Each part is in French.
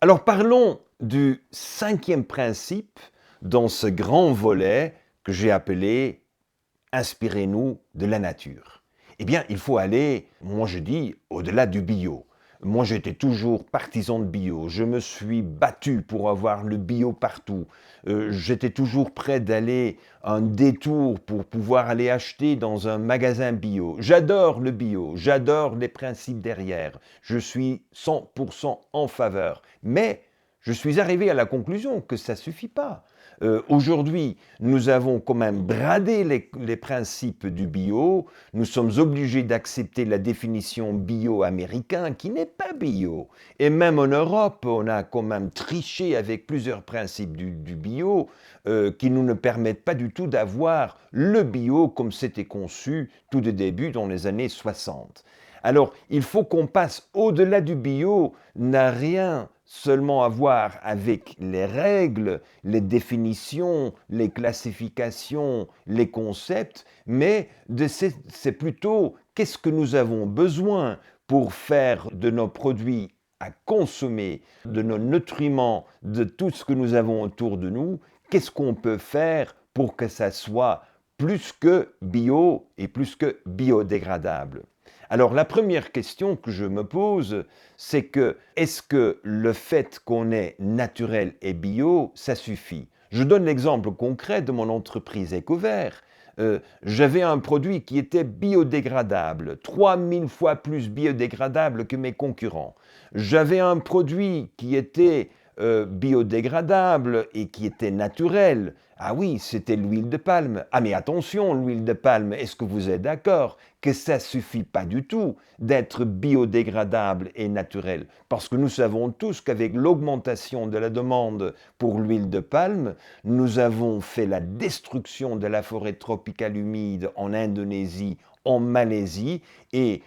Alors parlons du cinquième principe dans ce grand volet que j'ai appelé Inspirez-nous de la nature. Eh bien, il faut aller, moi je dis, au-delà du bio. Moi j'étais toujours partisan de bio, je me suis battu pour avoir le bio partout. J'étais toujours prêt d'aller un détour pour pouvoir aller acheter dans un magasin bio. J'adore le bio, j'adore les principes derrière, je suis 100% en faveur. Mais je suis arrivé à la conclusion que ça ne suffit pas. Aujourd'hui, nous avons quand même bradé les principes du bio. Nous sommes obligés d'accepter la définition bio américain qui n'est pas bio. Et même en Europe, on a quand même triché avec plusieurs principes du bio qui nous ne permettent pas du tout d'avoir le bio comme c'était conçu tout de début dans les années 60. Alors, il faut qu'on passe au-delà du bio, n'a rien seulement à voir avec les règles, les définitions, les classifications, les concepts, mais c'est plutôt qu'est-ce que nous avons besoin pour faire de nos produits à consommer, de nos nutriments, de tout ce que nous avons autour de nous, qu'est-ce qu'on peut faire pour que ça soit plus que bio et plus que biodégradable. Alors la première question que je me pose, c'est que est-ce que le fait qu'on est naturel et bio, ça suffit? Je donne l'exemple concret de mon entreprise EcoVert. J'avais un produit qui était biodégradable, 3000 fois plus biodégradable que mes concurrents. J'avais un produit qui était biodégradable et qui était naturel. Ah oui, c'était l'huile de palme. Ah mais attention, l'huile de palme, est-ce que vous êtes d'accord que ça ne suffit pas du tout d'être biodégradable et naturel? Parce que nous savons tous qu'avec l'augmentation de la demande pour l'huile de palme, nous avons fait la destruction de la forêt tropicale humide en Indonésie, en Malaisie et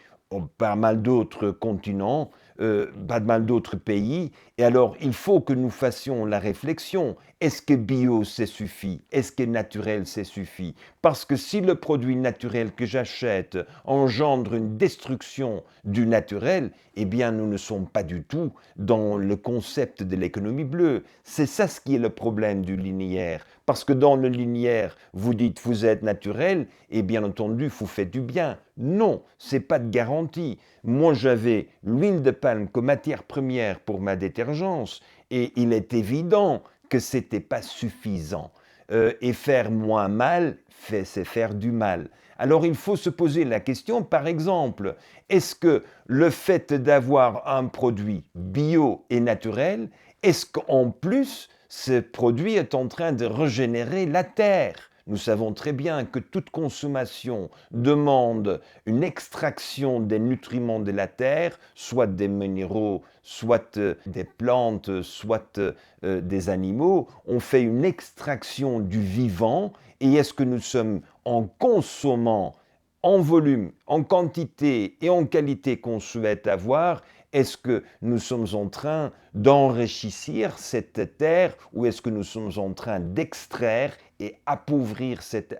pas mal d'autres continents, pas mal d'autres pays. Et alors, il faut que nous fassions la réflexion. Est-ce que bio, c'est suffit? Est-ce que naturel, c'est suffit? Parce que si le produit naturel que j'achète engendre une destruction du naturel, eh bien, nous ne sommes pas du tout dans le concept de l'économie bleue. C'est ça ce qui est le problème du linéaire. Parce que dans le linéaire, vous dites vous êtes naturel et bien entendu, vous faites du bien. Non, c'est pas de garantie. Moi, j'avais l'huile de palme comme matière première pour ma détergence et il est évident que c'était pas suffisant. Et faire moins mal, c'est faire du mal. Alors il faut se poser la question, par exemple, est-ce que le fait d'avoir un produit bio et naturel, est-ce qu'en plus, ce produit est en train de régénérer la terre? Nous savons très bien que toute consommation demande une extraction des nutriments de la terre, soit des minéraux, soit des plantes, soit des animaux. On fait une extraction du vivant et est-ce que nous sommes en consommant en volume, en quantité et en qualité qu'on souhaite avoir, est-ce que nous sommes en train d'enrichir cette terre ou est-ce que nous sommes en train d'extraire et appauvrir cette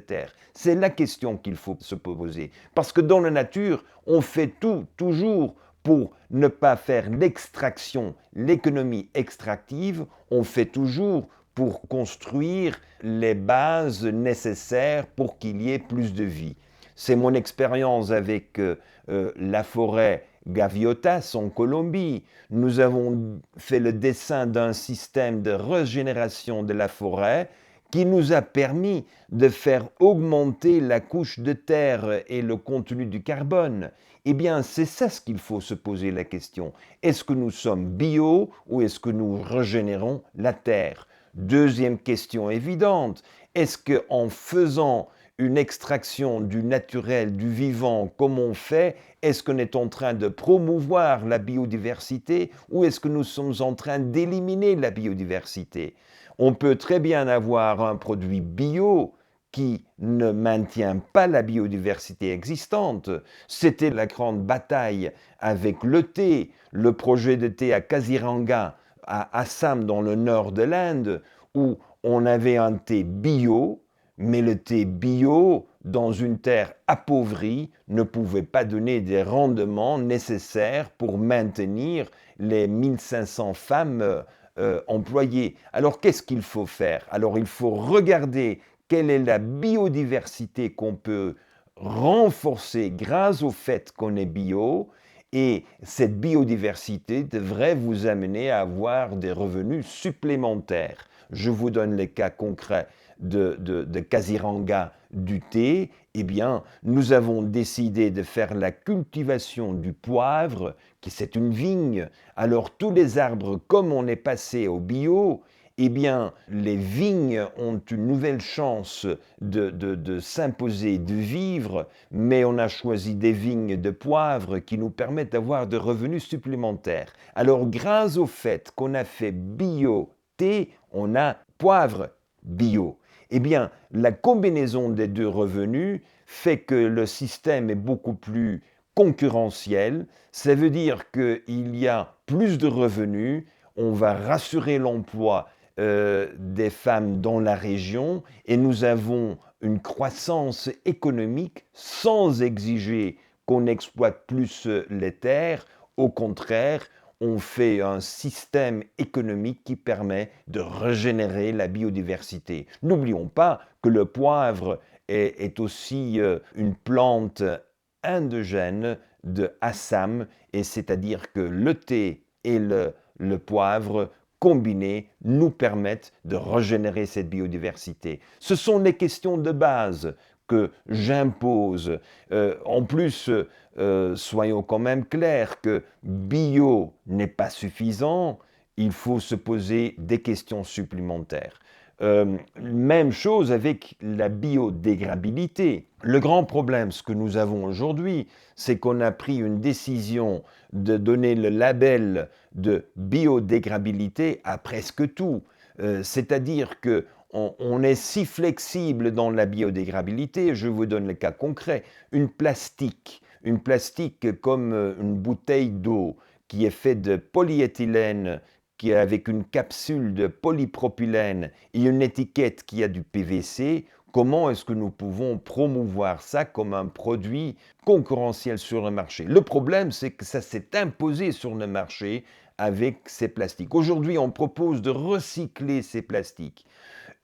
terre? C'est la question qu'il faut se poser. Parce que dans la nature, on fait tout, toujours, pour ne pas faire l'extraction, l'économie extractive, on fait toujours pour construire les bases nécessaires pour qu'il y ait plus de vie. C'est mon expérience avec la forêt Gaviotas en Colombie. Nous avons fait le dessin d'un système de régénération de la forêt qui nous a permis de faire augmenter la couche de terre et le contenu du carbone. Eh bien, c'est ça ce qu'il faut se poser la question. Est-ce que nous sommes bio ou est-ce que nous régénérons la terre? Deuxième question évidente, est-ce qu'en faisant une extraction du naturel, du vivant, comme on fait, est-ce qu'on est en train de promouvoir la biodiversité ou est-ce que nous sommes en train d'éliminer la biodiversité? On peut très bien avoir un produit bio qui ne maintient pas la biodiversité existante. C'était la grande bataille avec le thé, le projet de thé à Kaziranga, à Assam, dans le nord de l'Inde, où on avait un thé bio, mais le thé bio, dans une terre appauvrie, ne pouvait pas donner des rendements nécessaires pour maintenir les 1500 femmes employées. Alors qu'est-ce qu'il faut faire? Alors il faut regarder quelle est la biodiversité qu'on peut renforcer grâce au fait qu'on est bio. Et cette biodiversité devrait vous amener à avoir des revenus supplémentaires. Je vous donne les cas concrets de Kaziranga du thé. Eh bien, nous avons décidé de faire la cultivation du poivre, qui c'est une vigne. Alors tous les arbres, comme on est passé au bio, eh bien, les vignes ont une nouvelle chance de s'imposer, de vivre, mais on a choisi des vignes de poivre qui nous permettent d'avoir des revenus supplémentaires. Alors, grâce au fait qu'on a fait bio thé, on a poivre bio. Eh bien, la combinaison des deux revenus fait que le système est beaucoup plus concurrentiel. Ça veut dire qu'il y a plus de revenus, on va rassurer l'emploi des femmes dans la région et nous avons une croissance économique sans exiger qu'on exploite plus les terres. Au contraire, on fait un système économique qui permet de régénérer la biodiversité. N'oublions pas que le poivre est aussi une plante indigène de Assam, et c'est-à-dire que le thé et le poivre combinés nous permettent de régénérer cette biodiversité. Ce sont les questions de base que j'impose. En plus, soyons quand même clairs que bio n'est pas suffisant, il faut se poser des questions supplémentaires. Même chose avec la biodégradabilité. Le grand problème, ce que nous avons aujourd'hui, c'est qu'on a pris une décision de donner le label de biodégradabilité à presque tout. C'est-à-dire que on est si flexible dans la biodégradabilité, je vous donne le cas concret, une plastique comme une bouteille d'eau qui est faite de polyéthylène, qui est avec une capsule de polypropylène et une étiquette qui a du PVC, comment est-ce que nous pouvons promouvoir ça comme un produit concurrentiel sur le marché? Le problème, c'est que ça s'est imposé sur le marché avec ces plastiques. Aujourd'hui, on propose de recycler ces plastiques.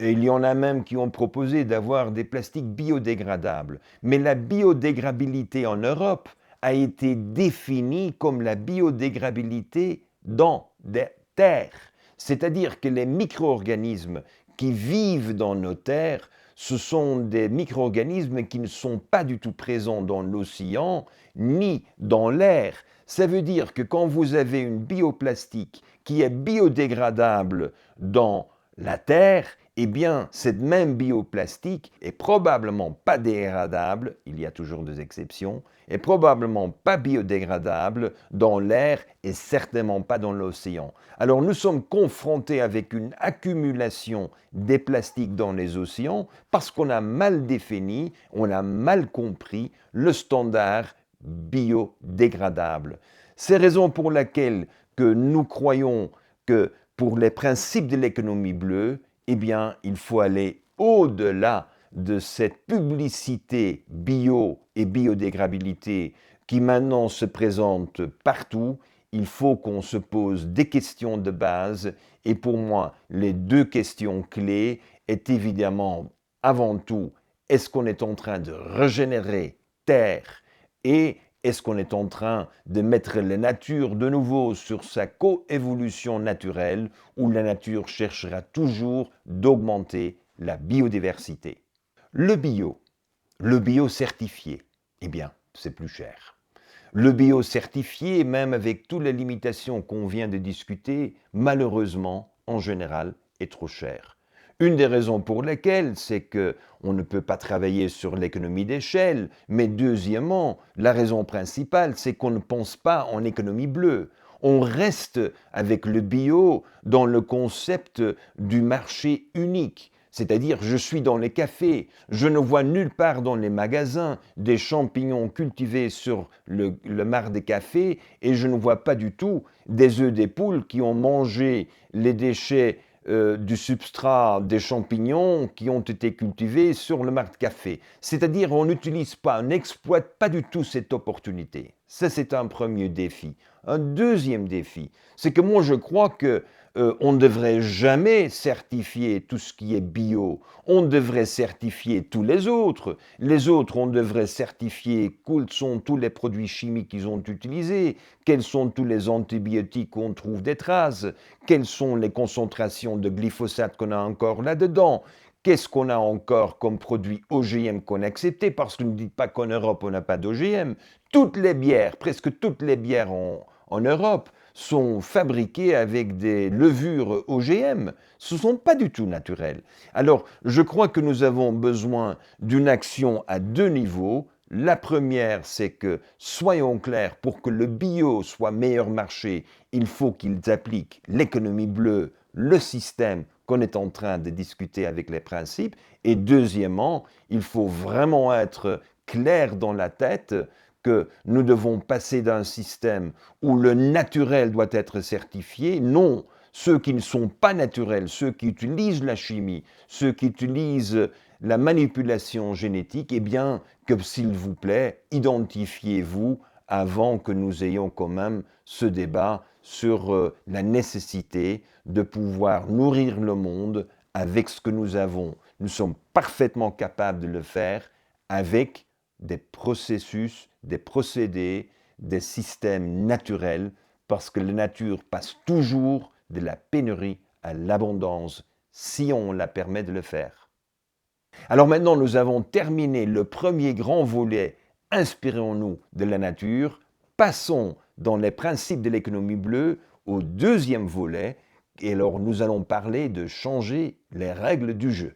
Et il y en a même qui ont proposé d'avoir des plastiques biodégradables. Mais la biodégradabilité en Europe a été définie comme la biodégradabilité dans des terres. C'est-à-dire que les micro-organismes qui vivent dans nos terres, ce sont des micro-organismes qui ne sont pas du tout présents dans l'océan ni dans l'air. Ça veut dire que quand vous avez une bioplastique qui est biodégradable dans la terre, eh bien, cette même bioplastique est probablement pas dégradable, il y a toujours des exceptions, est probablement pas biodégradable dans l'air et certainement pas dans l'océan. Alors nous sommes confrontés avec une accumulation des plastiques dans les océans parce qu'on a mal défini, on a mal compris le standard biodégradable. C'est la raison pour laquelle que nous croyons que pour les principes de l'économie bleue, eh bien, il faut aller au-delà de cette publicité bio et biodégradabilité qui maintenant se présente partout. Il faut qu'on se pose des questions de base. Et pour moi, les deux questions clés est évidemment, avant tout, est-ce qu'on est en train de régénérer terre et est-ce qu'on est en train de mettre la nature de nouveau sur sa coévolution naturelle où la nature cherchera toujours d'augmenter la biodiversité? Le bio certifié, eh bien, c'est plus cher. Le bio certifié, même avec toutes les limitations qu'on vient de discuter, malheureusement, en général, est trop cher. Une des raisons pour lesquelles, c'est qu'on ne peut pas travailler sur l'économie d'échelle, mais deuxièmement, la raison principale, c'est qu'on ne pense pas en économie bleue. On reste avec le bio dans le concept du marché unique. C'est-à-dire, je suis dans les cafés, je ne vois nulle part dans les magasins des champignons cultivés sur le marc des cafés et je ne vois pas du tout des œufs des poules qui ont mangé les déchets du substrat des champignons qui ont été cultivés sur le marc de café. C'est-à-dire on n'utilise pas, on n'exploite pas du tout cette opportunité. Ça, c'est un premier défi. Un deuxième défi, c'est que moi je crois que on ne devrait jamais certifier tout ce qui est bio. On devrait certifier tous les autres. Les autres, on devrait certifier quels sont tous les produits chimiques qu'ils ont utilisés, quels sont tous les antibiotiques qu'on trouve des traces, quelles sont les concentrations de glyphosate qu'on a encore là-dedans. Qu'est-ce qu'on a encore comme produit OGM qu'on a accepté? Parce que ne dites pas qu'en Europe, on n'a pas d'OGM. Toutes les bières, presque toutes les bières en Europe, sont fabriquées avec des levures OGM. Ce ne sont pas du tout naturels. Alors, je crois que nous avons besoin d'une action à deux niveaux. La première, c'est que, soyons clairs, pour que le bio soit meilleur marché, il faut qu'ils appliquent l'économie bleue, le système qu'on est en train de discuter avec les principes. Et deuxièmement, il faut vraiment être clair dans la tête que nous devons passer d'un système où le naturel doit être certifié. Non, ceux qui ne sont pas naturels, ceux qui utilisent la chimie, ceux qui utilisent la manipulation génétique, eh bien, que s'il vous plaît, identifiez-vous avant que nous ayons quand même ce débat sur la nécessité de pouvoir nourrir le monde avec ce que nous avons. Nous sommes parfaitement capables de le faire avec des processus, des procédés, des systèmes naturels, parce que la nature passe toujours de la pénurie à l'abondance, si on la permet de le faire. Alors maintenant, nous avons terminé le premier grand volet, inspirons-nous de la nature. Passons dans les principes de l'économie bleue au deuxième volet, et alors nous allons parler de changer les règles du jeu.